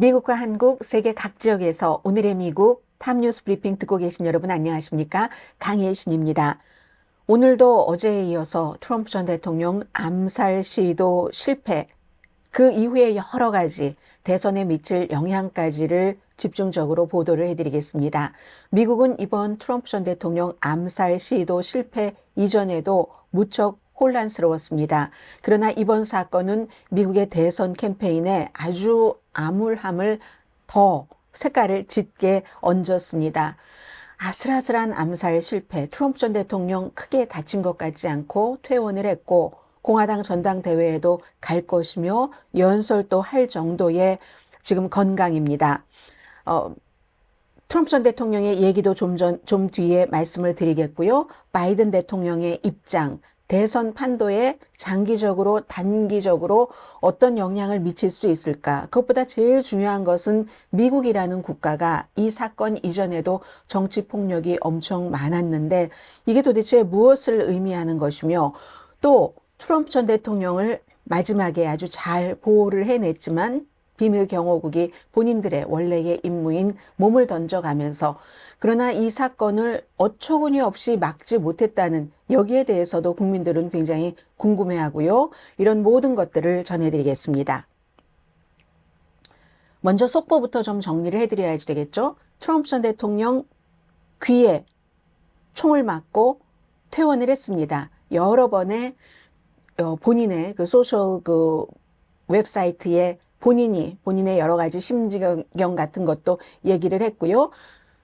미국과 한국, 세계 각 지역에서 오늘의 미국 탑뉴스 브리핑 듣고 계신 여러분 안녕하십니까? 강혜신입니다. 오늘도 어제에 이어서 트럼프 전 대통령 암살 시도 실패, 그 이후에 여러 가지 대선에 미칠 영향까지를 집중적으로 보도를 해드리겠습니다. 미국은 이번 트럼프 전 대통령 암살 시도 실패 이전에도 무척 혼란스러웠습니다. 그러나 이번 사건은 미국의 대선 캠페인에 아주 암울함을 더 색깔을 짙게 얹었습니다. 아슬아슬한 암살 실패, 트럼프 전 대통령 크게 다친 것 같지 않고 퇴원을 했고 공화당 전당대회에도 갈 것이며 연설도 할 정도의 지금 건강입니다. 트럼프 전 대통령의 얘기도 좀 뒤에 말씀을 드리겠고요. 바이든 대통령의 입장, 대선 판도에 장기적으로, 단기적으로 어떤 영향을 미칠 수 있을까? 그것보다 제일 중요한 것은 미국이라는 국가가 이 사건 이전에도 정치 폭력이 엄청 많았는데 이게 도대체 무엇을 의미하는 것이며 또 트럼프 전 대통령을 마지막에 아주 잘 보호를 해냈지만 비밀 경호국이 본인들의 원래의 임무인 몸을 던져가면서 그러나 이 사건을 어처구니 없이 막지 못했다는 여기에 대해서도 국민들은 굉장히 궁금해하고요. 이런 모든 것들을 전해드리겠습니다. 먼저 속보부터 좀 정리를 해드려야지 되겠죠. 트럼프 전 대통령 귀에 총을 맞고 퇴원을 했습니다. 여러 번의 본인의 그 소셜 웹사이트에 본인의 여러 가지 심경 같은 것도 얘기를 했고요.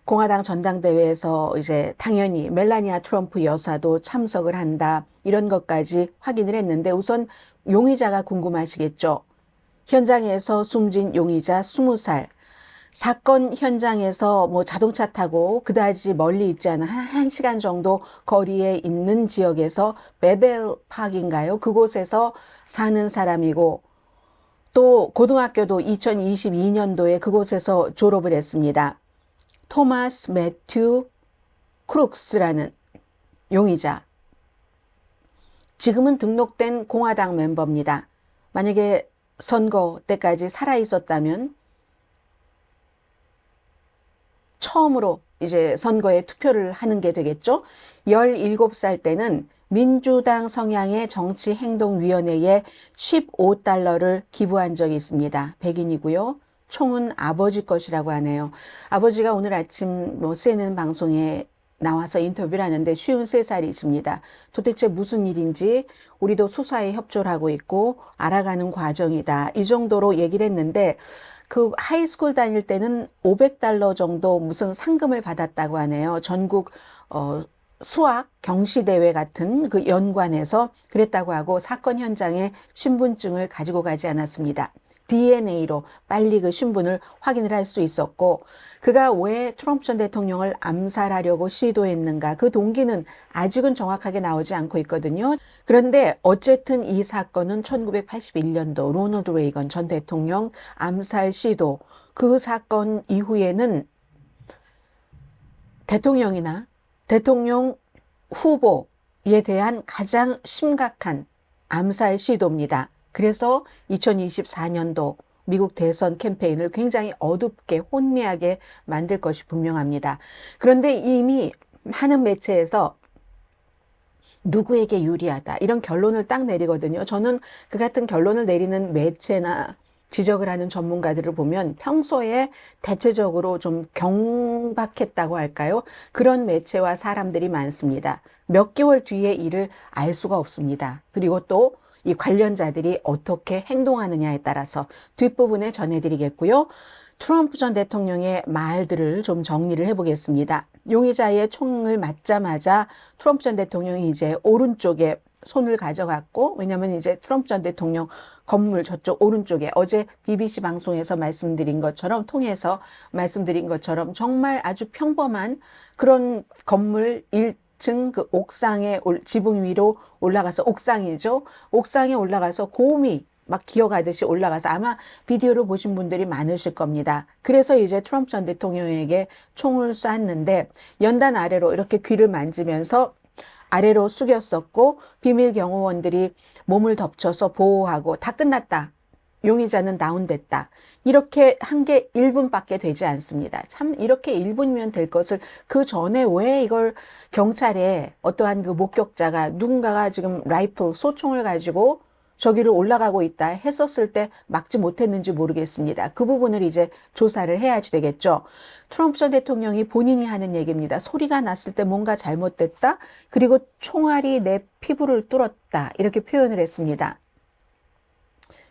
공화당 전당대회에서 이제 당연히 멜라니아 트럼프 여사도 참석을 한다. 이런 것까지 확인을 했는데 우선 용의자가 궁금하시겠죠. 현장에서 숨진 용의자 20살. 사건 현장에서 뭐 자동차 타고 그다지 멀리 있지 않은 한 시간 정도 거리에 있는 지역에서 베벨 파크인가요? 그곳에서 사는 사람이고 또 고등학교도 2022년도에 그곳에서 졸업을 했습니다. 토마스 매튜 크룩스라는 용의자. 지금은 등록된 공화당 멤버입니다. 만약에 선거 때까지 살아 있었다면 처음으로 이제 선거에 투표를 하는 게 되겠죠. 17살 때는 민주당 성향의 정치행동위원회에 $15를 기부한 적이 있습니다. 백인이고요. 총은 아버지 것이라고 하네요. 아버지가 오늘 아침 CNN 방송에 나와서 인터뷰를 하는데 53살이십니다. 도대체 무슨 일인지 우리도 수사에 협조를 하고 있고 알아가는 과정이다. 이 정도로 얘기를 했는데 그 하이스쿨 다닐 때는 $500 정도 무슨 상금을 받았다고 하네요. 전국 수학 경시대회 같은 그 연관에서 그랬다고 하고 사건 현장에 신분증을 가지고 가지 않았습니다. DNA로 빨리 그 신분을 확인을 할 수 있었고 그가 왜 트럼프 전 대통령을 암살하려고 시도했는가 그 동기는 아직은 정확하게 나오지 않고 있거든요. 그런데 어쨌든 이 사건은 1981년도 로널드 레이건 전 대통령 암살 시도 그 사건 이후에는 대통령이나 대통령 후보에 대한 가장 심각한 암살 시도입니다. 그래서 2024년도 미국 대선 캠페인을 굉장히 어둡게 혼미하게 만들 것이 분명합니다. 그런데 이미 많은 매체에서 누구에게 유리하다 이런 결론을 딱 내리거든요. 저는 그 같은 결론을 내리는 매체나 지적을 하는 전문가들을 보면 평소에 대체적으로 좀 경박했다고 할까요? 그런 매체와 사람들이 많습니다. 몇 개월 뒤의 일을 알 수가 없습니다. 그리고 또 이 관련자들이 어떻게 행동하느냐에 따라서 뒷부분에 전해드리겠고요. 트럼프 전 대통령의 말들을 좀 정리를 해보겠습니다. 용의자의 총을 맞자마자 트럼프 전 대통령이 이제 오른쪽에 손을 가져갔고 왜냐하면 이제 트럼프 전 대통령 건물 저쪽 오른쪽에 어제 BBC 방송에서 통해서 말씀드린 것처럼 정말 아주 평범한 그런 건물 1층 그 옥상에 지붕 위로 올라가서 옥상이죠. 옥상에 올라가서 곰이 막 기어가듯이 올라가서 아마 비디오를 보신 분들이 많으실 겁니다. 그래서 이제 트럼프 전 대통령에게 총을 쐈는데 연단 아래로 이렇게 귀를 만지면서 아래로 숙였었고 비밀 경호원들이 몸을 덮쳐서 보호하고 다 끝났다. 용의자는 다운됐다. 이렇게 한 게 1분밖에 되지 않습니다. 참 이렇게 1분이면 될 것을 그 전에 왜 이걸 경찰에 어떠한 그 목격자가 누군가가 지금 라이플 소총을 가지고 저기를 올라가고 있다 했었을 때 막지 못했는지 모르겠습니다. 그 부분을 이제 조사를 해야지 되겠죠. 트럼프 전 대통령이 본인이 하는 얘기입니다. 소리가 났을 때 뭔가 잘못됐다. 그리고 총알이 내 피부를 뚫었다. 이렇게 표현을 했습니다.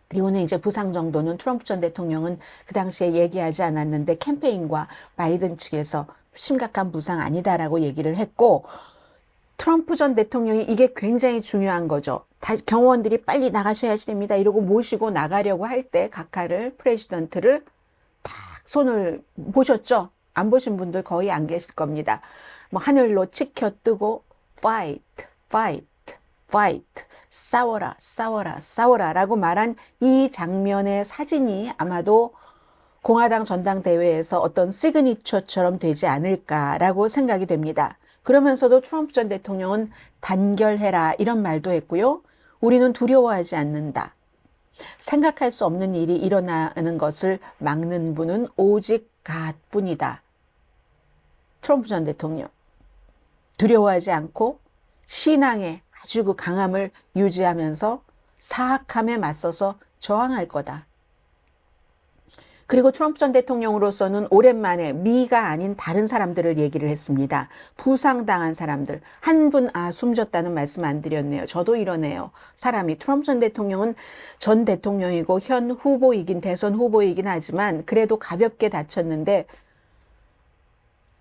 그리고는 이제 부상 정도는 트럼프 전 대통령은 그 당시에 얘기하지 않았는데 캠페인과 바이든 측에서 심각한 부상 아니다라고 얘기를 했고, 트럼프 전 대통령이 이게 굉장히 중요한 거죠. 경호원들이 빨리 나가셔야지 됩니다. 이러고 모시고 나가려고 할 때 각하를, 프레지던트를 탁 손을 보셨죠? 안 보신 분들 거의 안 계실 겁니다. 뭐 하늘로 치켜 뜨고 fight, fight, fight, 싸워라, 싸워라, 싸워라 라고 말한 이 장면의 사진이 아마도 공화당 전당대회에서 어떤 시그니처처럼 되지 않을까라고 생각이 됩니다. 그러면서도 트럼프 전 대통령은 단결해라 이런 말도 했고요. 우리는 두려워하지 않는다. 생각할 수 없는 일이 일어나는 것을 막는 분은 오직 God뿐이다. 트럼프 전 대통령. 두려워하지 않고 신앙의 아주 그 강함을 유지하면서 사악함에 맞서서 저항할 거다. 그리고 트럼프 전 대통령으로서는 오랜만에 미가 아닌 다른 사람들을 얘기를 했습니다. 부상당한 사람들. 한 분, 숨졌다는 말씀 안 드렸네요. 저도 이러네요. 사람이 트럼프 전 대통령은 전 대통령이고 현 후보이긴 대선 후보이긴 하지만 그래도 가볍게 다쳤는데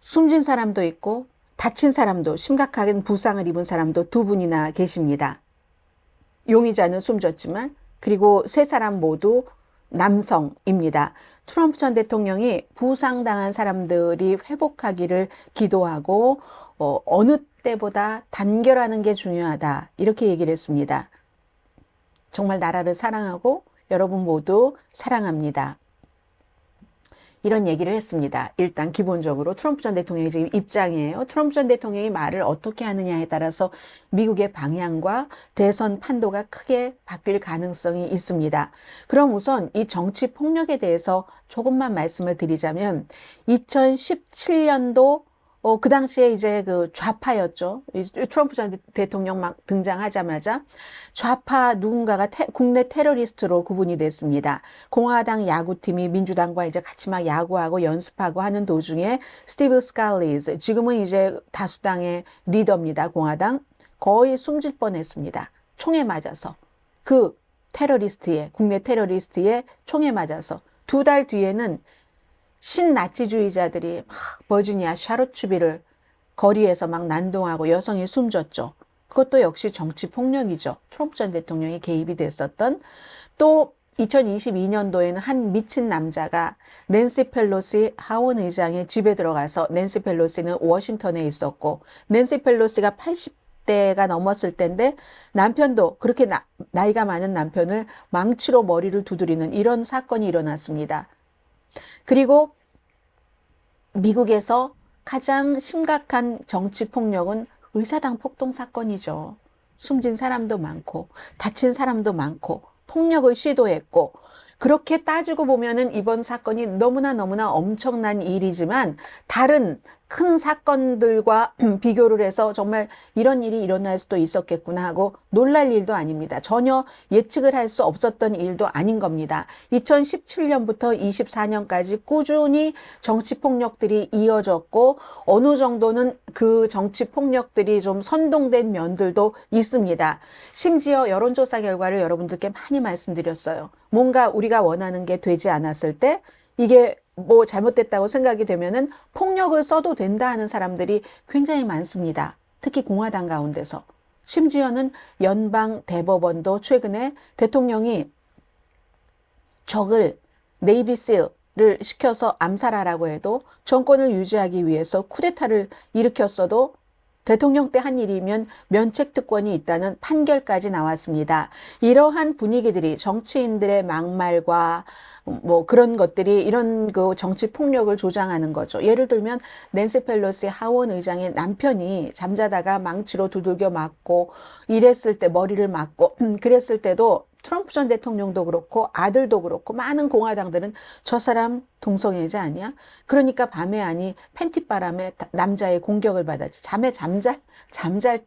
숨진 사람도 있고 다친 사람도 심각하게 부상을 입은 사람도 두 분이나 계십니다. 용의자는 숨졌지만 그리고 세 사람 모두 남성입니다. 트럼프 전 대통령이 부상당한 사람들이 회복하기를 기도하고 어느 때보다 단결하는 게 중요하다 이렇게 얘기를 했습니다. 정말 나라를 사랑하고 여러분 모두 사랑합니다. 이런 얘기를 했습니다. 일단 기본적으로 트럼프 전 대통령의 지금 입장이에요. 트럼프 전 대통령이 말을 어떻게 하느냐에 따라서 미국의 방향과 대선 판도가 크게 바뀔 가능성이 있습니다. 그럼 우선 이 정치 폭력에 대해서 조금만 말씀을 드리자면 2017년도 그 당시에 이제 그 좌파였죠. 트럼프 전 대통령 막 등장하자마자 좌파 누군가가 국내 테러리스트로 구분이 됐습니다. 공화당 야구팀이 민주당과 이제 같이 막 야구하고 연습하고 하는 도중에 스티브 스칼리즈, 지금은 이제 다수당의 리더입니다. 공화당. 거의 숨질 뻔했습니다. 총에 맞아서. 그 테러리스트의, 국내 테러리스트의 총에 맞아서. 2달 뒤에는 신나치주의자들이 막 버지니아 샤롯츠비를 거리에서 막 난동하고 여성이 숨졌죠. 그것도 역시 정치 폭력이죠. 트럼프 전 대통령이 개입이 됐었던. 또 2022년도에는 한 미친 남자가 낸시 펠로시 하원 의장의 집에 들어가서, 낸시 펠로시는 워싱턴에 있었고 낸시 펠로시가 80대가 넘었을 때인데 남편도 그렇게 나이가 많은 남편을 망치로 머리를 두드리는 이런 사건이 일어났습니다. 그리고 미국에서 가장 심각한 정치 폭력은 의사당 폭동 사건이죠. 숨진 사람도 많고 다친 사람도 많고 폭력을 시도했고, 그렇게 따지고 보면은 이번 사건이 너무나 엄청난 일이지만 다른 큰 사건들과 비교를 해서 정말 이런 일이 일어날 수도 있었겠구나 하고 놀랄 일도 아닙니다. 전혀 예측을 할 수 없었던 일도 아닌 겁니다. 2017년부터 24년까지 꾸준히 정치폭력들이 이어졌고 어느 정도는 그 정치폭력들이 좀 선동된 면들도 있습니다. 심지어 여론조사 결과를 여러분들께 많이 말씀드렸어요. 뭔가 우리가 원하는 게 되지 않았을 때 이게 뭐 잘못됐다고 생각이 되면은 폭력을 써도 된다 하는 사람들이 굉장히 많습니다. 특히 공화당 가운데서. 심지어는 연방 대법원도 최근에 대통령이 적을 네이비실을 시켜서 암살하라고 해도 정권을 유지하기 위해서 쿠데타를 일으켰어도 대통령 때 한 일이면 면책특권이 있다는 판결까지 나왔습니다. 이러한 분위기들이 정치인들의 막말과 뭐 그런 것들이 이런 그 정치 폭력을 조장하는 거죠. 예를 들면 낸시 펠로시 하원 의장의 남편이 잠자다가 망치로 두들겨 맞고 이랬을 때, 머리를 맞고 그랬을 때도 트럼프 전 대통령도 그렇고 아들도 그렇고 많은 공화당들은 저 사람 동성애자 아니야? 그러니까 밤에 아니 팬티바람에 남자의 공격을 받았지. 잠잘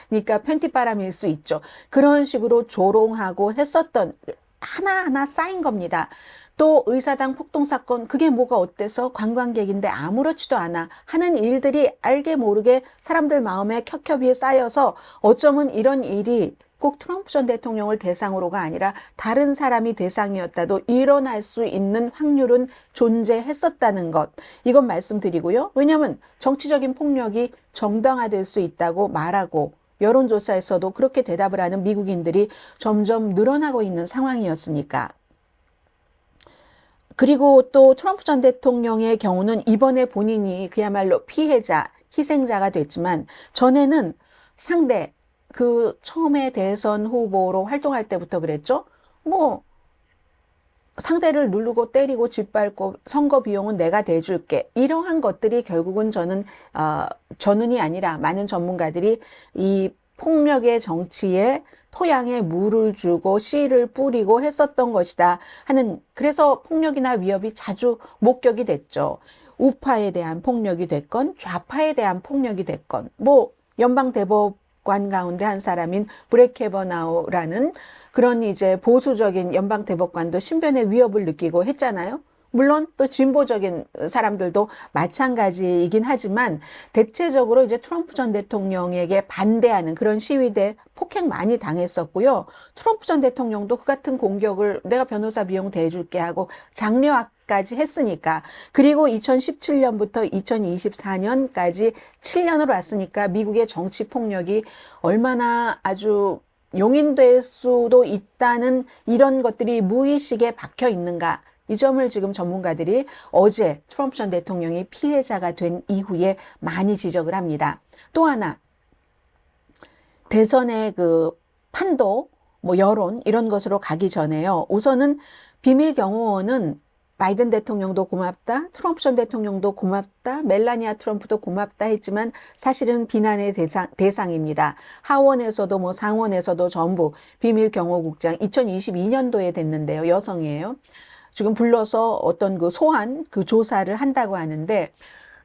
때니까 팬티바람일 수 있죠. 그런 식으로 조롱하고 했었던 하나하나 쌓인 겁니다. 또 의사당 폭동 사건, 그게 뭐가 어때서 관광객인데 아무렇지도 않아 하는 일들이 알게 모르게 사람들 마음에 켜켜이에 쌓여서 어쩌면 이런 일이 꼭 트럼프 전 대통령을 대상으로가 아니라 다른 사람이 대상이었다도 일어날 수 있는 확률은 존재했었다는 것. 이건 말씀드리고요. 왜냐하면 정치적인 폭력이 정당화될 수 있다고 말하고 여론조사에서도 그렇게 대답을 하는 미국인들이 점점 늘어나고 있는 상황이었으니까. 그리고 또 트럼프 전 대통령의 경우는 이번에 본인이 그야말로 피해자, 희생자가 됐지만 전에는 상대, 그 처음에 대선 후보로 활동할 때부터 그랬죠. 뭐 상대를 누르고 때리고 짓밟고 선거 비용은 내가 대줄게. 이러한 것들이 결국은 저는이 아니라 많은 전문가들이 이 폭력의 정치에 토양에 물을 주고 씨를 뿌리고 했었던 것이다 하는, 그래서 폭력이나 위협이 자주 목격이 됐죠. 우파에 대한 폭력이 됐건 좌파에 대한 폭력이 됐건, 뭐 연방대법관 가운데 한 사람인 브렉 캐버나우라는 그런 이제 보수적인 연방대법관도 신변의 위협을 느끼고 했잖아요. 물론 또 진보적인 사람들도 마찬가지이긴 하지만 대체적으로 이제 트럼프 전 대통령에게 반대하는 그런 시위대 폭행 많이 당했었고요. 트럼프 전 대통령도 그 같은 공격을 내가 변호사 비용 대줄게 하고 장려까지 했으니까, 그리고 2017년부터 2024년까지 7년으로 왔으니까 미국의 정치 폭력이 얼마나 아주 용인될 수도 있다는 이런 것들이 무의식에 박혀 있는가. 이 점을 지금 전문가들이 어제 트럼프 전 대통령이 피해자가 된 이후에 많이 지적을 합니다. 또 하나, 대선의 그 판도, 뭐 여론 이런 것으로 가기 전에요. 우선은 비밀 경호원은 바이든 대통령도 고맙다, 트럼프 전 대통령도 고맙다, 멜라니아 트럼프도 고맙다 했지만 사실은 비난의 대상입니다. 하원에서도 뭐 상원에서도 전부 비밀 경호국장 2022년도에 됐는데요. 여성이에요. 지금 불러서 어떤 그 소환, 그 조사를 한다고 하는데,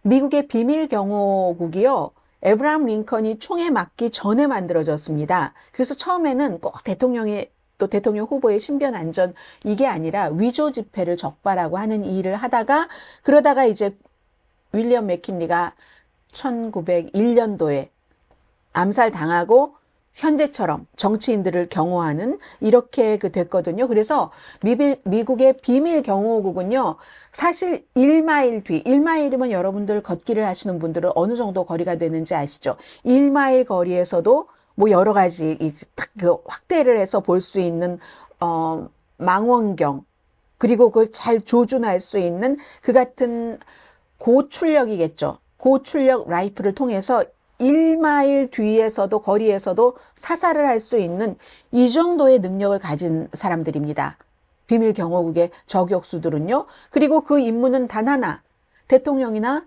미국의 비밀 경호국이요, 에브라함 링컨이 총에 맞기 전에 만들어졌습니다. 그래서 처음에는 꼭 또 대통령 후보의 신변 안전, 이게 아니라 위조 지폐를 적발하고 하는 일을 하다가, 그러다가 이제 윌리엄 맥킨리가 1901년도에 암살당하고 현재처럼 정치인들을 경호하는 이렇게 됐거든요. 그래서 미국의 비밀 경호국은요, 사실 1마일이면 여러분들 걷기를 하시는 분들은 어느 정도 거리가 되는지 아시죠? 1마일 거리에서도 뭐 여러 가지 딱 그 확대를 해서 볼 수 있는 망원경, 그리고 그걸 잘 조준할 수 있는 그 같은 고출력이겠죠. 고출력 라이플을 통해서 1마일 뒤에서도 거리에서도 사살을 할 수 있는 이 정도의 능력을 가진 사람들입니다. 비밀 경호국의 저격수들은요. 그리고 그 임무는 단 하나, 대통령이나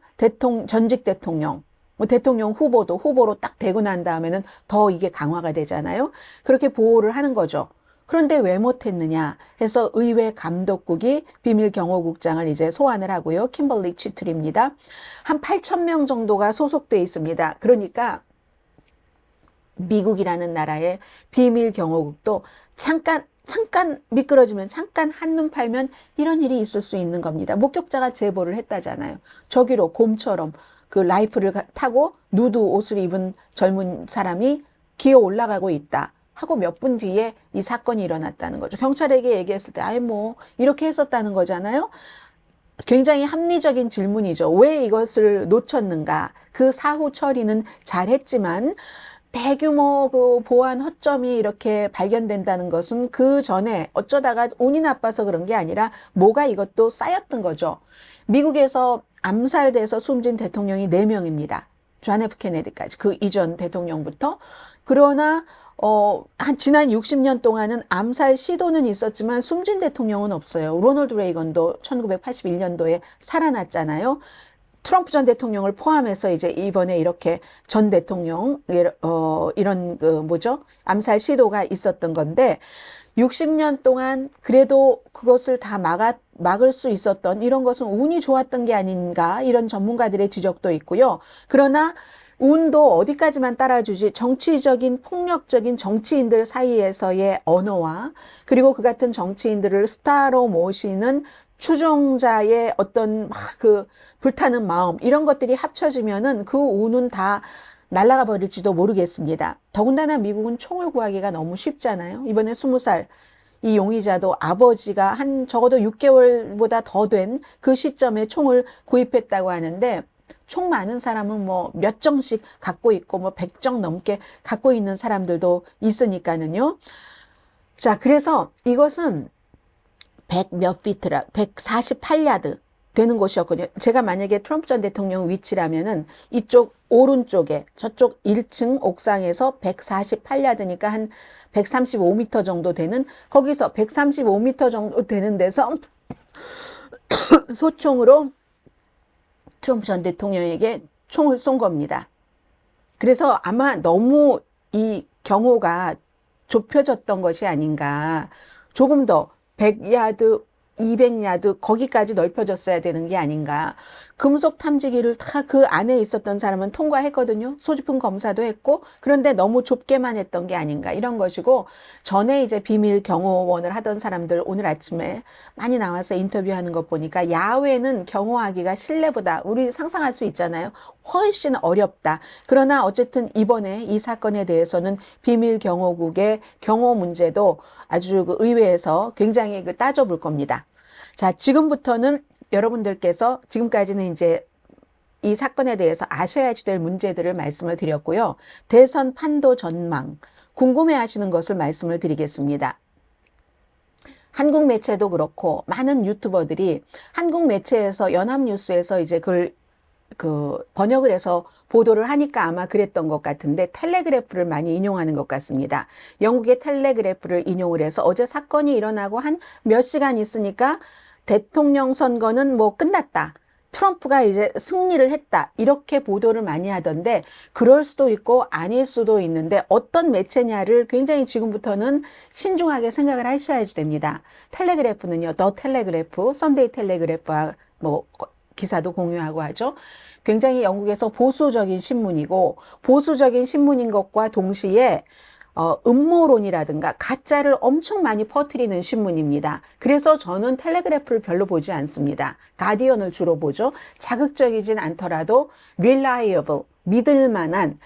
전직 대통령, 뭐 대통령 후보로 딱 되고 난 다음에는 더 이게 강화가 되잖아요. 그렇게 보호를 하는 거죠. 그런데 왜 못했느냐 해서 의회 감독국이 비밀 경호국장을 이제 소환을 하고요. 킴벌리 치틀입니다. 한 8,000명 정도가 소속돼 있습니다. 그러니까 미국이라는 나라의 비밀 경호국도 잠깐 미끄러지면, 잠깐 한눈 팔면 이런 일이 있을 수 있는 겁니다. 목격자가 제보를 했다잖아요. 저기로 곰처럼 그 라이플을 타고 누드 옷을 입은 젊은 사람이 기어 올라가고 있다 하고 몇 분 뒤에 이 사건이 일어났다는 거죠. 경찰에게 얘기했을 때 아이 뭐 이렇게 했었다는 거잖아요. 굉장히 합리적인 질문이죠. 왜 이것을 놓쳤는가? 그 사후 처리는 잘했지만 대규모 그 보안 허점이 이렇게 발견된다는 것은 그 전에 어쩌다가 운이 나빠서 그런 게 아니라 뭐가 이것도 쌓였던 거죠. 미국에서 암살돼서 숨진 대통령이 4명입니다. 존 F 케네디까지, 그 이전 대통령부터. 그러나 지난 60년 동안은 암살 시도는 있었지만 숨진 대통령은 없어요. 로널드 레이건도 1981년도에 살아났잖아요. 트럼프 전 대통령을 포함해서 이제 이번에 이렇게 전 대통령 이런 암살 시도가 있었던 건데, 60년 동안 그래도 그것을 다 막을 수 있었던 이런 것은 운이 좋았던 게 아닌가 이런 전문가들의 지적도 있고요. 그러나 운도 어디까지만 따라주지 정치적인 폭력적인 정치인들 사이에서의 언어와 그리고 그 같은 정치인들을 스타로 모시는 추종자의 어떤 막 그 불타는 마음 이런 것들이 합쳐지면은 그 운은 다 날아가 버릴지도 모르겠습니다. 더군다나 미국은 총을 구하기가 너무 쉽잖아요. 이번에 20살 이 용의자도 아버지가 한 적어도 6개월보다 더 된 그 시점에 총을 구입했다고 하는데 총 많은 사람은 뭐 몇 정씩 갖고 있고 뭐 100정 넘게 갖고 있는 사람들도 있으니까는요. 자, 그래서 이것은 100 몇 피트라 148야드 되는 곳이었거든요. 제가 만약에 트럼프 전 대통령 위치라면은 이쪽 오른쪽에 저쪽 1층 옥상에서 148야드니까 한 135m 정도 되는 거기서 135m 정도 되는 데서 소총으로 트럼프 전 대통령에게 총을 쏜 겁니다. 그래서 아마 너무 이 경호가 좁혀졌던 것이 아닌가. 조금 더 100야드, 200야드 거기까지 넓혀졌어야 되는 게 아닌가. 금속 탐지기를 다 그 안에 있었던 사람은 통과했거든요. 소지품 검사도 했고 그런데 너무 좁게만 했던 게 아닌가 이런 것이고 전에 이제 비밀 경호원을 하던 사람들 오늘 아침에 많이 나와서 인터뷰하는 것 보니까 야외는 경호하기가 실내보다 우리 상상할 수 있잖아요. 훨씬 어렵다. 그러나 어쨌든 이번에 이 사건에 대해서는 비밀 경호국의 경호 문제도 아주 그 의회에서 굉장히 따져볼 겁니다. 자, 지금부터는 여러분들께서 지금까지는 이제 이 사건에 대해서 아셔야 될 문제들을 말씀을 드렸고요. 대선 판도 전망, 궁금해 하시는 것을 말씀을 드리겠습니다. 한국 매체도 그렇고 많은 유튜버들이 한국 매체에서 연합뉴스에서 이제 그걸 번역을 해서 보도를 하니까 아마 그랬던 것 같은데 텔레그래프를 많이 인용하는 것 같습니다. 영국의 텔레그래프를 인용을 해서 어제 사건이 일어나고 한 몇 시간 있으니까 대통령 선거는 뭐 끝났다. 트럼프가 이제 승리를 했다. 이렇게 보도를 많이 하던데 그럴 수도 있고 아닐 수도 있는데 어떤 매체냐를 굉장히 지금부터는 신중하게 생각을 하셔야지 됩니다. 텔레그래프는요. 더 텔레그래프, 선데이 텔레그래프와 뭐 기사도 공유하고 하죠. 굉장히 영국에서 보수적인 신문이고 보수적인 신문인 것과 동시에 음모론이라든가 가짜를 엄청 많이 퍼뜨리는 신문입니다. 그래서 저는 텔레그래프를 별로 보지 않습니다. 가디언을 주로 보죠. 자극적이진 않더라도 reliable, 믿을 만한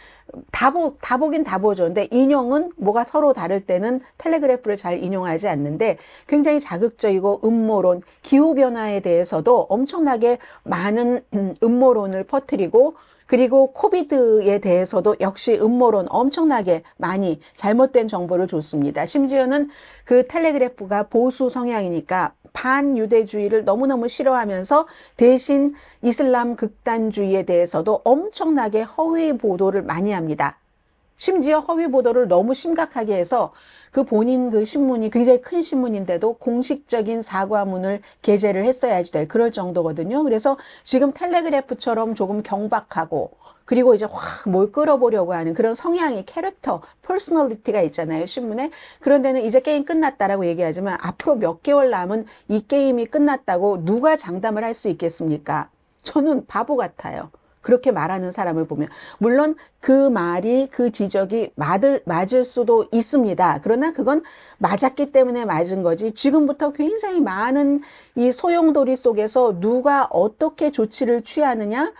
다 보긴 다 보죠. 근데 인용은 뭐가 서로 다를 때는 텔레그래프를 잘 인용하지 않는데 굉장히 자극적이고 음모론, 기후변화에 대해서도 엄청나게 많은 음모론을 퍼뜨리고 그리고 코비드에 대해서도 역시 음모론 엄청나게 많이 잘못된 정보를 줬습니다. 심지어는 그 텔레그래프가 보수 성향이니까 반유대주의를 너무너무 싫어하면서 대신 이슬람 극단주의에 대해서도 엄청나게 허위 보도를 많이 합니다. 심지어 허위 보도를 너무 심각하게 해서 그 본인 그 신문이 굉장히 큰 신문인데도 공식적인 사과문을 게재를 했어야지 될 그럴 정도거든요. 그래서 지금 텔레그래프처럼 조금 경박하고 그리고 이제 확 뭘 끌어보려고 하는 그런 성향이 캐릭터, 퍼스널리티가 있잖아요, 신문에. 그런 데는 이제 게임 끝났다라고 얘기하지만 앞으로 몇 개월 남은 이 게임이 끝났다고 누가 장담을 할 수 있겠습니까? 저는 바보 같아요. 그렇게 말하는 사람을 보면. 물론 그 말이 그 지적이 맞을 수도 있습니다. 그러나 그건 맞았기 때문에 맞은 거지. 지금부터 굉장히 많은 이 소용돌이 속에서 누가 어떻게 조치를 취하느냐,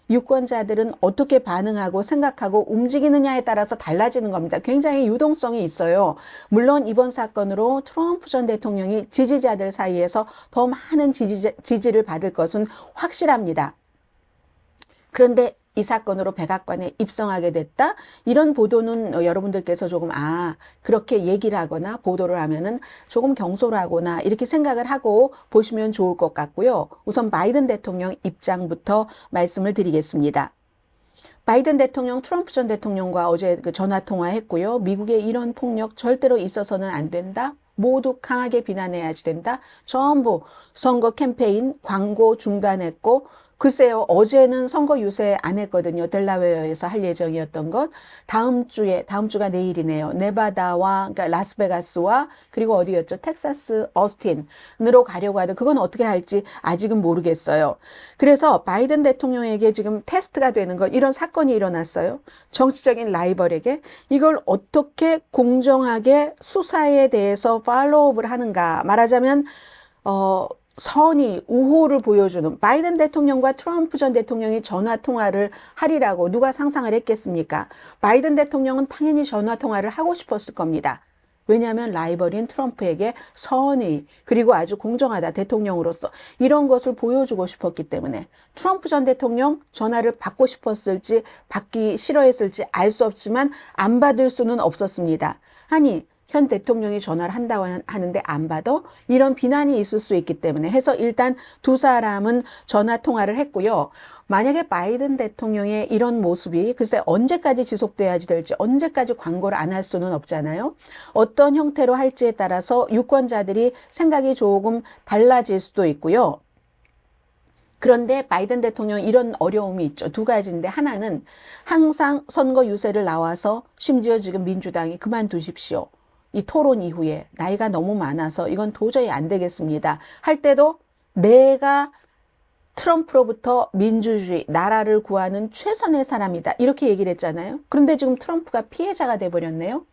유권자들은 어떻게 반응하고 생각하고 움직이느냐에 따라서 달라지는 겁니다. 굉장히 유동성이 있어요. 물론 이번 사건으로 트럼프 전 대통령이 지지자들 사이에서 더 많은 지지를 받을 것은 확실합니다. 그런데 이 사건으로 백악관에 입성하게 됐다? 이런 보도는 여러분들께서 조금 그렇게 얘기를 하거나 보도를 하면은 조금 경솔하거나 이렇게 생각을 하고 보시면 좋을 것 같고요. 우선 바이든 대통령 입장부터 말씀을 드리겠습니다. 바이든 대통령 트럼프 전 대통령과 어제 전화 통화했고요. 미국의 이런 폭력 절대로 있어서는 안 된다. 모두 강하게 비난해야지 된다. 전부 선거 캠페인 광고 중단했고 글쎄요, 어제는 선거 유세 안 했거든요. 델라웨어에서 할 예정이었던 것. 다음 주가 내일이네요. 네바다와, 그러니까 라스베가스와, 그리고 어디였죠? 텍사스, 어스틴으로 가려고 하는데, 그건 어떻게 할지 아직은 모르겠어요. 그래서 바이든 대통령에게 지금 테스트가 되는 것, 이런 사건이 일어났어요. 정치적인 라이벌에게. 이걸 어떻게 공정하게 수사에 대해서 팔로우업을 하는가. 말하자면, 선의, 우호를 보여주는 바이든 대통령과 트럼프 전 대통령이 전화 통화를 하리라고 누가 상상을 했겠습니까? 바이든 대통령은 당연히 전화 통화를 하고 싶었을 겁니다. 왜냐하면 라이벌인 트럼프에게 선의, 그리고 아주 공정하다, 대통령으로서 이런 것을 보여주고 싶었기 때문에 트럼프 전 대통령 전화를 받고 싶었을지 받기 싫어했을지 알 수 없지만 안 받을 수는 없었습니다. 아니, 현 대통령이 전화를 한다고 하는데 안 받아? 이런 비난이 있을 수 있기 때문에 해서 일단 두 사람은 전화 통화를 했고요. 만약에 바이든 대통령의 이런 모습이 글쎄 언제까지 지속돼야지 될지, 언제까지 광고를 안 할 수는 없잖아요. 어떤 형태로 할지에 따라서 유권자들이 생각이 조금 달라질 수도 있고요. 그런데 바이든 대통령 이런 어려움이 있죠. 두 가지인데, 하나는 항상 선거 유세를 나와서, 심지어 지금 민주당이 그만두십시오, 이 토론 이후에 나이가 너무 많아서 이건 도저히 안 되겠습니다 할 때도 내가 트럼프로부터 민주주의, 나라를 구하는 최선의 사람이다, 이렇게 얘기를 했잖아요. 그런데 지금 트럼프가 피해자가 돼버렸네요.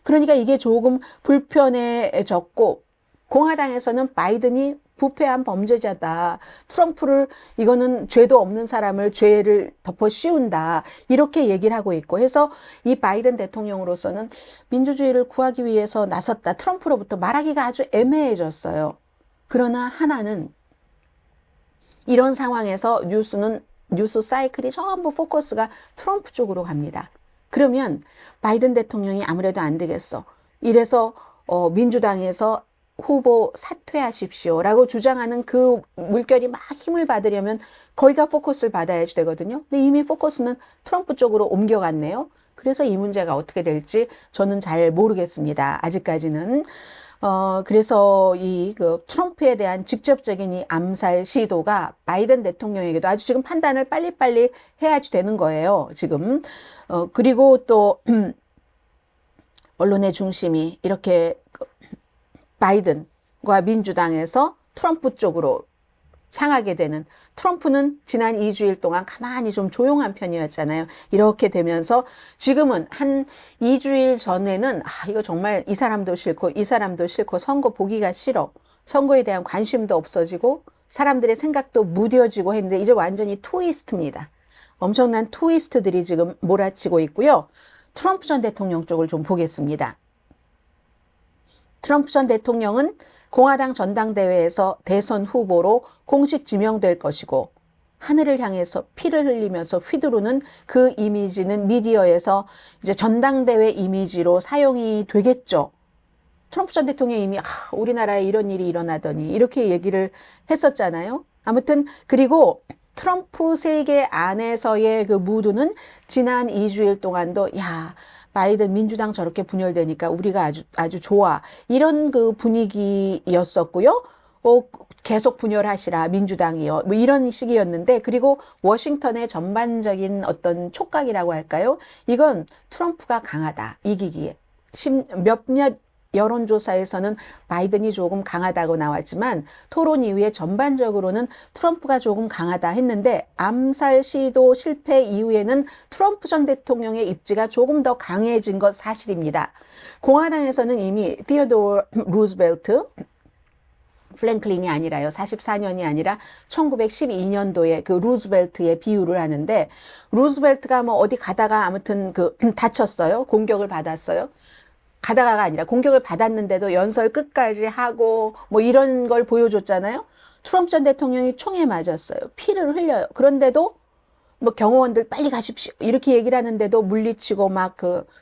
그러니까 이게 조금 불편해졌고, 공화당에서는 바이든이 부패한 범죄자다, 트럼프를, 이거는 죄도 없는 사람을 죄를 덮어 씌운다, 이렇게 얘기를 하고 있고 해서 이 바이든 대통령으로서는 민주주의를 구하기 위해서 나섰다, 트럼프로부터 말하기가 아주 애매해졌어요. 그러나 하나는, 이런 상황에서 뉴스 사이클이 전부 포커스가 트럼프 쪽으로 갑니다. 그러면 바이든 대통령이 아무래도 안 되겠어, 이래서 민주당에서 후보 사퇴하십시오라고 주장하는 그 물결이 막 힘을 받으려면 거기가 포커스를 받아야지 되거든요. 근데 이미 포커스는 트럼프 쪽으로 옮겨갔네요. 그래서 이 문제가 어떻게 될지 저는 잘 모르겠습니다, 아직까지는. 그래서 그 트럼프에 대한 직접적인 이 암살 시도가 바이든 대통령에게도 아주 지금 판단을 빨리빨리 해야지 되는 거예요, 지금. 그리고 또, 언론의 중심이 이렇게 바이든과 민주당에서 트럼프 쪽으로 향하게 되는, 트럼프는 지난 2주일 동안 가만히 좀 조용한 편이었잖아요. 이렇게 되면서 지금은 한 2주일 전에는 이거 정말 이 사람도 싫고 이 사람도 싫고 선거 보기가 싫어, 선거에 대한 관심도 없어지고 사람들의 생각도 무뎌지고 했는데, 이제 완전히 트위스트입니다. 엄청난 트위스트들이 지금 몰아치고 있고요. 트럼프 전 대통령 쪽을 좀 보겠습니다. 트럼프 전 대통령은 공화당 전당대회에서 대선 후보로 공식 지명될 것이고, 하늘을 향해서 피를 흘리면서 휘두르는 그 이미지는 미디어에서 이제 전당대회 이미지로 사용이 되겠죠. 트럼프 전 대통령이 이미 우리나라에 이런 일이 일어나더니 이렇게 얘기를 했었잖아요. 아무튼 그리고 트럼프 세계 안에서의 그 무드는 지난 2주일 동안도 바이든 민주당 저렇게 분열되니까 우리가 아주 좋아, 이런 그 분위기였었고요. 계속 분열하시라 민주당이요, 뭐 이런 식이었는데, 그리고 워싱턴의 전반적인 어떤 촉각이라고 할까요? 이건 트럼프가 강하다, 이기기에. 몇몇 여론조사에서는 바이든이 조금 강하다고 나왔지만 토론 이후에 전반적으로는 트럼프가 조금 강하다 했는데, 암살 시도 실패 이후에는 트럼프 전 대통령의 입지가 조금 더 강해진 것 사실입니다. 공화당에서는 이미 티어도어 루즈벨트, 플랭클린이 아니라요, 44년이 아니라 1912년도에 그 루즈벨트의 비유를 하는데, 루즈벨트가 뭐 어디 가다가 아무튼 다쳤어요, 공격을 받았어요. 가다가가 아니라 공격을 받았는데도 연설 끝까지 하고 뭐 이런 걸 보여줬잖아요. 트럼프 전 대통령이 총에 맞았어요, 피를 흘려요. 그런데도 뭐 경호원들 빨리 가십시오 이렇게 얘기를 하는데도 물리치고 막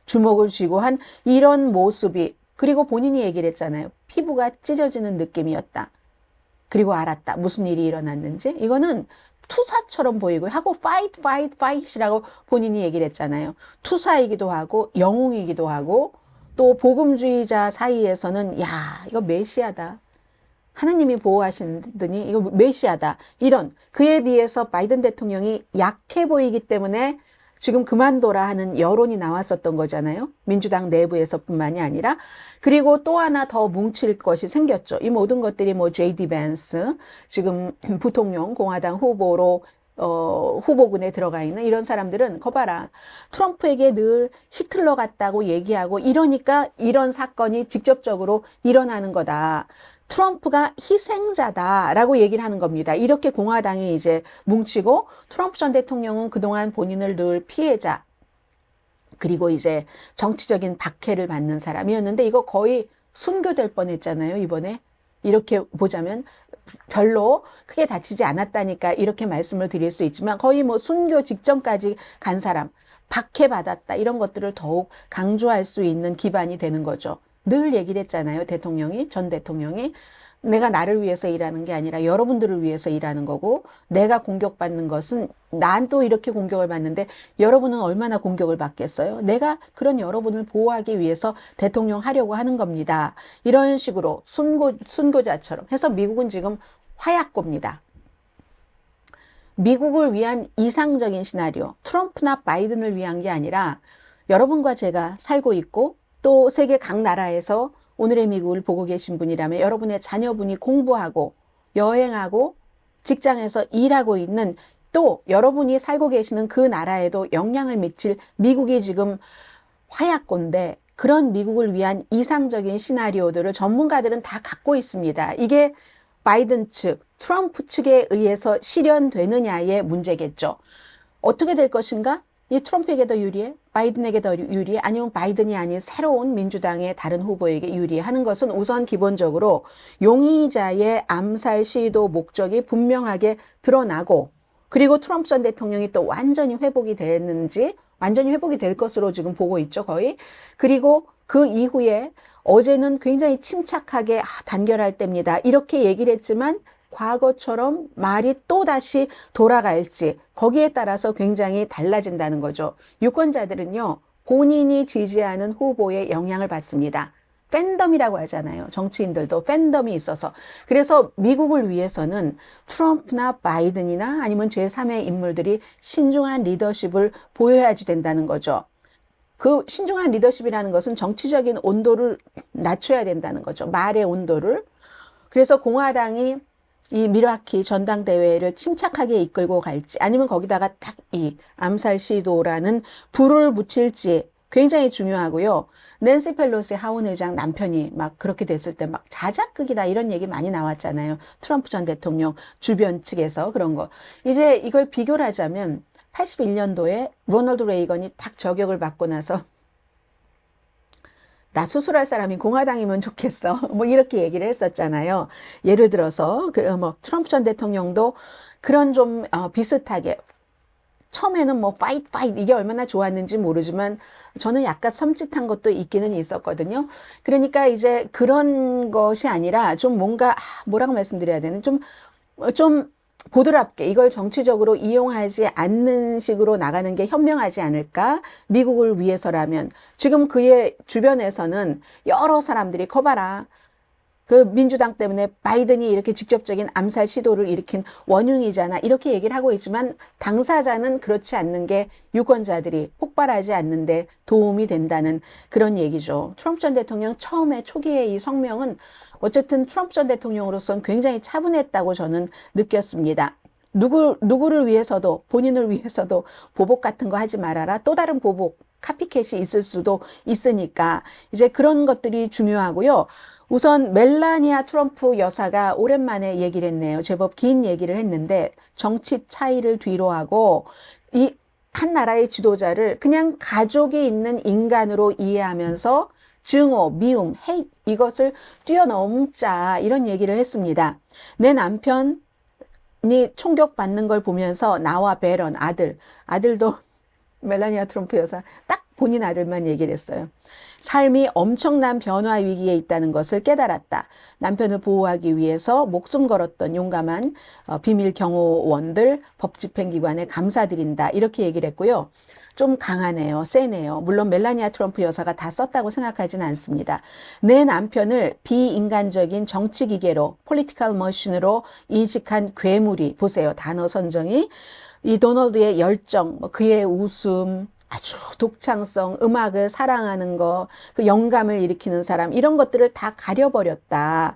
주먹을 쥐고 한 이런 모습이, 그리고 본인이 얘기를 했잖아요. 피부가 찢어지는 느낌이었다. 그리고 알았다, 무슨 일이 일어났는지. 이거는 투사처럼 보이고 하고 파이트이라고 본인이 얘기를 했잖아요. 투사이기도 하고 영웅이기도 하고, 또 복음주의자 사이에서는 이거 메시아다, 하나님이 보호하시더니 이거 메시아다. 이런 그에 비해서 바이든 대통령이 약해 보이기 때문에 지금 그만둬라 하는 여론이 나왔었던 거잖아요. 민주당 내부에서뿐만이 아니라. 그리고 또 하나 더 뭉칠 것이 생겼죠. 이 모든 것들이 뭐 J.D. 벤스, 지금 부통령 공화당 후보로 후보군에 들어가 있는 이런 사람들은 거봐라. 트럼프에게 늘 히틀러 같다고 얘기하고 이러니까 이런 사건이 직접적으로 일어나는 거다. 트럼프가 희생자다라고 얘기를 하는 겁니다. 이렇게 공화당이 이제 뭉치고 트럼프 전 대통령은 그동안 본인을 늘 피해자 그리고 이제 정치적인 박해를 받는 사람이었는데 이거 거의 순교될 뻔했잖아요. 이번에 이렇게 보자면 별로 크게 다치지 않았다니까 이렇게 말씀을 드릴 수 있지만 거의 뭐 순교 직전까지 간 사람 박해받았다 이런 것들을 더욱 강조할 수 있는 기반이 되는 거죠. 늘 얘기를 했잖아요. 전 대통령이 내가 나를 위해서 일하는 게 아니라 여러분들을 위해서 일하는 거고 내가 공격받는 것은 난 또 이렇게 공격을 받는데 여러분은 얼마나 공격을 받겠어요? 내가 그런 여러분을 보호하기 위해서 대통령 하려고 하는 겁니다. 이런 식으로 순교자처럼 해서 미국은 지금 화약고입니다. 미국을 위한 이상적인 시나리오, 트럼프나 바이든을 위한 게 아니라 여러분과 제가 살고 있고 또 세계 각 나라에서 오늘의 미국을 보고 계신 분이라면 여러분의 자녀분이 공부하고 여행하고 직장에서 일하고 있는 또 여러분이 살고 계시는 그 나라에도 영향을 미칠 미국이 지금 화약고인데 그런 미국을 위한 이상적인 시나리오들을 전문가들은 다 갖고 있습니다. 이게 바이든 측, 트럼프 측에 의해서 실현되느냐의 문제겠죠. 어떻게 될 것인가? 이 트럼프에게 더 유리해? 바이든에게 더 유리해? 아니면 바이든이 아닌 새로운 민주당의 다른 후보에게 유리해? 하는 것은 우선 기본적으로 용의자의 암살 시도 목적이 분명하게 드러나고 그리고 트럼프 전 대통령이 또 완전히 회복이 됐는지 완전히 회복이 될 것으로 지금 보고 있죠, 거의. 그리고 그 이후에 어제는 굉장히 침착하게 단결할 때입니다. 이렇게 얘기를 했지만 과거처럼 말이 또다시 돌아갈지 거기에 따라서 굉장히 달라진다는 거죠. 유권자들은요. 본인이 지지하는 후보의 영향을 받습니다. 팬덤이라고 하잖아요. 정치인들도 팬덤이 있어서. 그래서 미국을 위해서는 트럼프나 바이든이나 아니면 제3의 인물들이 신중한 리더십을 보여야지 된다는 거죠. 그 신중한 리더십이라는 것은 정치적인 온도를 낮춰야 된다는 거죠. 말의 온도를. 그래서 공화당이 이 밀와키 전당대회를 침착하게 이끌고 갈지 아니면 거기다가 딱 이 암살 시도라는 불을 붙일지 굉장히 중요하고요. 낸시 펠로시 하원 의장 남편이 막 그렇게 됐을 때 막 자작극이다 이런 얘기 많이 나왔잖아요. 트럼프 전 대통령 주변 측에서 그런 거. 이제 이걸 비교를 하자면 81년도에 로널드 레이건이 딱 저격을 받고 나서 나 수술할 사람이 공화당이면 좋겠어. 뭐 이렇게 얘기를 했었잖아요. 예를 들어서 뭐 트럼프 전 대통령도 그런 좀 비슷하게 처음에는 뭐 파이트 이게 얼마나 좋았는지 모르지만 저는 약간 섬찟한 것도 있기는 있었거든요. 그러니까 이제 그런 것이 아니라 좀 뭔가 뭐라고 말씀드려야 되는 좀 보드랍게 이걸 정치적으로 이용하지 않는 식으로 나가는 게 현명하지 않을까? 미국을 위해서라면 지금 그의 주변에서는 여러 사람들이 커봐라. 그 민주당 때문에 바이든이 이렇게 직접적인 암살 시도를 일으킨 원흉이잖아. 이렇게 얘기를 하고 있지만 당사자는 그렇지 않는 게 유권자들이 폭발하지 않는데 도움이 된다는 그런 얘기죠. 트럼프 전 대통령 처음에 초기에 이 성명은 어쨌든 트럼프 전 대통령으로서는 굉장히 차분했다고 저는 느꼈습니다. 누구를 위해서도 본인을 위해서도 보복 같은 거 하지 말아라. 또 다른 보복, 카피캣이 있을 수도 있으니까 이제 그런 것들이 중요하고요. 우선 멜라니아 트럼프 여사가 오랜만에 얘기를 했네요. 제법 긴 얘기를 했는데 정치 차이를 뒤로하고 이 한 나라의 지도자를 그냥 가족이 있는 인간으로 이해하면서 증오, 미움, 헤이트 이것을 뛰어넘자 이런 얘기를 했습니다. 내 남편이 총격받는 걸 보면서 나와 베런 아들도 멜라니아 트럼프 여사 딱 본인 아들만 얘기를 했어요. 삶이 엄청난 변화 위기에 있다는 것을 깨달았다. 남편을 보호하기 위해서 목숨 걸었던 용감한 비밀 경호원들, 법집행기관에 감사드린다. 이렇게 얘기를 했고요. 좀 강하네요. 세네요. 물론 멜라니아 트럼프 여사가 다 썼다고 생각하지는 않습니다. 내 남편을 비인간적인 정치 기계로, 폴리티컬 머신으로 인식한 괴물이, 보세요. 단어 선정이. 이 도널드의 열정, 뭐 그의 웃음, 아주 독창성, 음악을 사랑하는 거, 그 영감을 일으키는 사람, 이런 것들을 다 가려버렸다.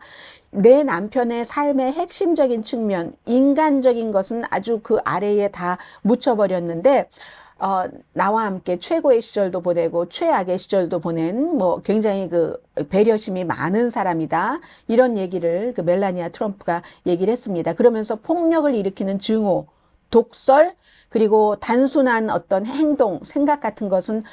내 남편의 삶의 핵심적인 측면, 인간적인 것은 아주 그 아래에 다 묻혀버렸는데, 나와 함께 최고의 시절도 보내고 최악의 시절도 보낸 뭐 굉장히 그 배려심이 많은 사람이다. 이런 얘기를 그 멜라니아 트럼프가 얘기를 했습니다. 그러면서 폭력을 일으키는 증오, 독설, 그리고 단순한 어떤 행동, 생각 같은 것은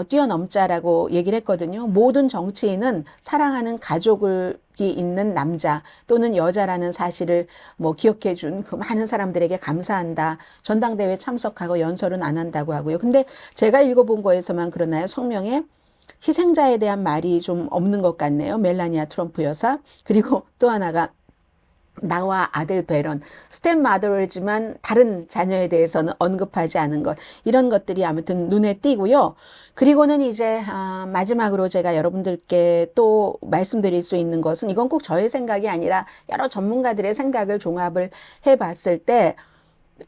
뛰어넘자라고 얘기를 했거든요. 모든 정치인은 사랑하는 가족이 있는 남자 또는 여자라는 사실을 뭐 기억해 준 그 많은 사람들에게 감사한다. 전당대회 참석하고 연설은 안 한다고 하고요. 근데 제가 읽어본 거에서만 그러나요? 성명에 희생자에 대한 말이 좀 없는 것 같네요. 멜라니아 트럼프 여사. 그리고 또 하나가 나와 아들 베런, 스텝마더지만 다른 자녀에 대해서는 언급하지 않은 것, 이런 것들이 아무튼 눈에 띄고요. 그리고는 이제 마지막으로 제가 여러분들께 또 말씀드릴 수 있는 것은, 이건 꼭 저의 생각이 아니라 여러 전문가들의 생각을 종합을 해봤을 때,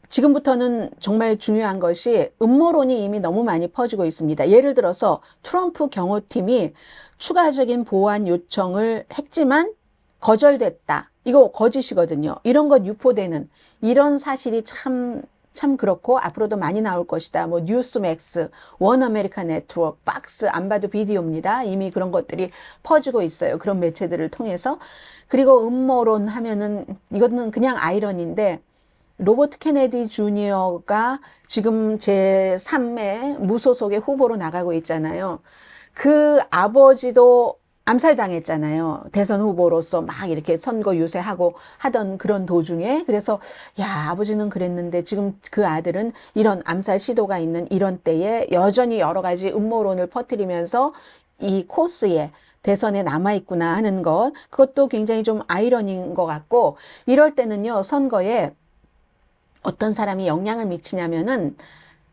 지금부터는 정말 중요한 것이 음모론이 이미 너무 많이 퍼지고 있습니다. 예를 들어서 트럼프 경호팀이 추가적인 보안 요청을 했지만 거절됐다. 이거 거짓이거든요. 이런 것 유포되는 이런 사실이 참 그렇고 앞으로도 많이 나올 것이다. 뭐 뉴스맥스, 원 아메리카 네트워크, 팍스, 안 봐도 비디오입니다. 이미 그런 것들이 퍼지고 있어요. 그런 매체들을 통해서. 그리고 음모론 하면은 이거는 그냥 아이러니인데, 로버트 케네디 주니어가 지금 제3의 무소속의 후보로 나가고 있잖아요. 그 아버지도 암살당했잖아요. 대선 후보로서 막 이렇게 선거 유세하고 하던 그런 도중에. 그래서 야, 아버지는 그랬는데 지금 그 아들은 이런 암살 시도가 있는 이런 때에 여전히 여러 가지 음모론을 퍼뜨리면서 이 코스에 대선에 남아있구나 하는 것, 그것도 굉장히 좀 아이러니인 것 같고, 이럴 때는요, 선거에 어떤 사람이 영향을 미치냐면은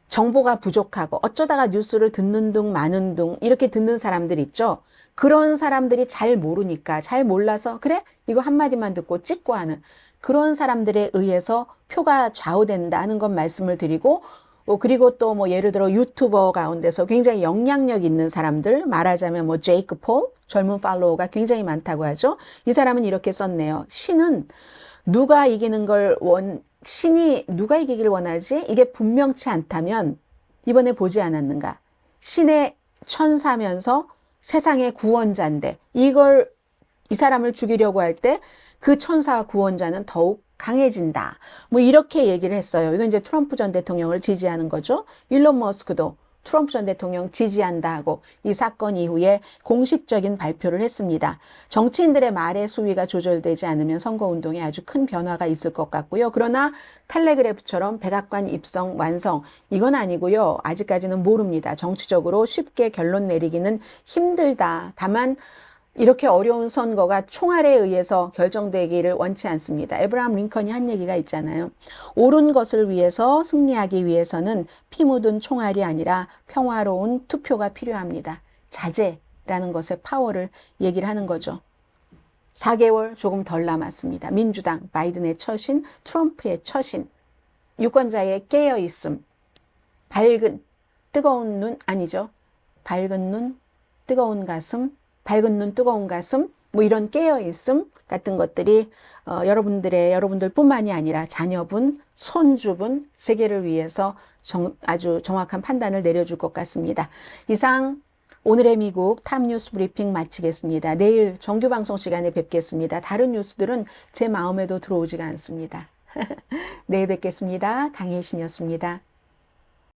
정보가 부족하고 어쩌다가 뉴스를 듣는 둥 마는 둥 이렇게 듣는 사람들 있죠. 그런 사람들이 잘 모르니까, 잘 몰라서 그래? 이거 한마디만 듣고 찍고 하는 그런 사람들에 의해서 표가 좌우된다 하는 건 말씀을 드리고, 그리고 또 뭐 예를 들어 유튜버 가운데서 굉장히 영향력 있는 사람들, 말하자면 뭐 제이크 폴, 젊은 팔로워가 굉장히 많다고 하죠. 이 사람은 이렇게 썼네요. 신은 누가 이기는 걸 신이 누가 이기길 원하지? 이게 분명치 않다면 이번에 보지 않았는가? 신의 천사면서 세상의 구원자인데 이걸 이 사람을 죽이려고 할 때 그 천사와 구원자는 더욱 강해진다. 뭐 이렇게 얘기를 했어요. 이건 이제 트럼프 전 대통령을 지지하는 거죠. 일론 머스크도 트럼프 전 대통령 지지한다 하고 이 사건 이후에 공식적인 발표를 했습니다. 정치인들의 말의 수위가 조절되지 않으면 선거운동에 아주 큰 변화가 있을 것 같고요. 그러나 텔레그래프처럼 백악관 입성 완성, 이건 아니고요. 아직까지는 모릅니다. 정치적으로 쉽게 결론 내리기는 힘들다. 다만 이렇게 어려운 선거가 총알에 의해서 결정되기를 원치 않습니다. 에브라함 링컨이 한 얘기가 있잖아요. 옳은 것을 위해서 승리하기 위해서는 피 묻은 총알이 아니라 평화로운 투표가 필요합니다. 자제라는 것의 파워를 얘기를 하는 거죠. 4개월 조금 덜 남았습니다. 민주당, 바이든의 처신, 트럼프의 처신, 유권자의 깨어있음, 밝은, 뜨거운 눈, 아니죠. 밝은 눈, 뜨거운 가슴, 밝은 눈, 뜨거운 가슴, 뭐 이런 깨어있음 같은 것들이 여러분들뿐만이 아니라 자녀분, 손주분, 세계를 위해서 아주 정확한 판단을 내려줄 것 같습니다. 이상 오늘의 미국 탑뉴스 브리핑 마치겠습니다. 내일 정규 방송 시간에 뵙겠습니다. 다른 뉴스들은 제 마음에도 들어오지가 않습니다. 내일 뵙겠습니다. 강혜신이었습니다.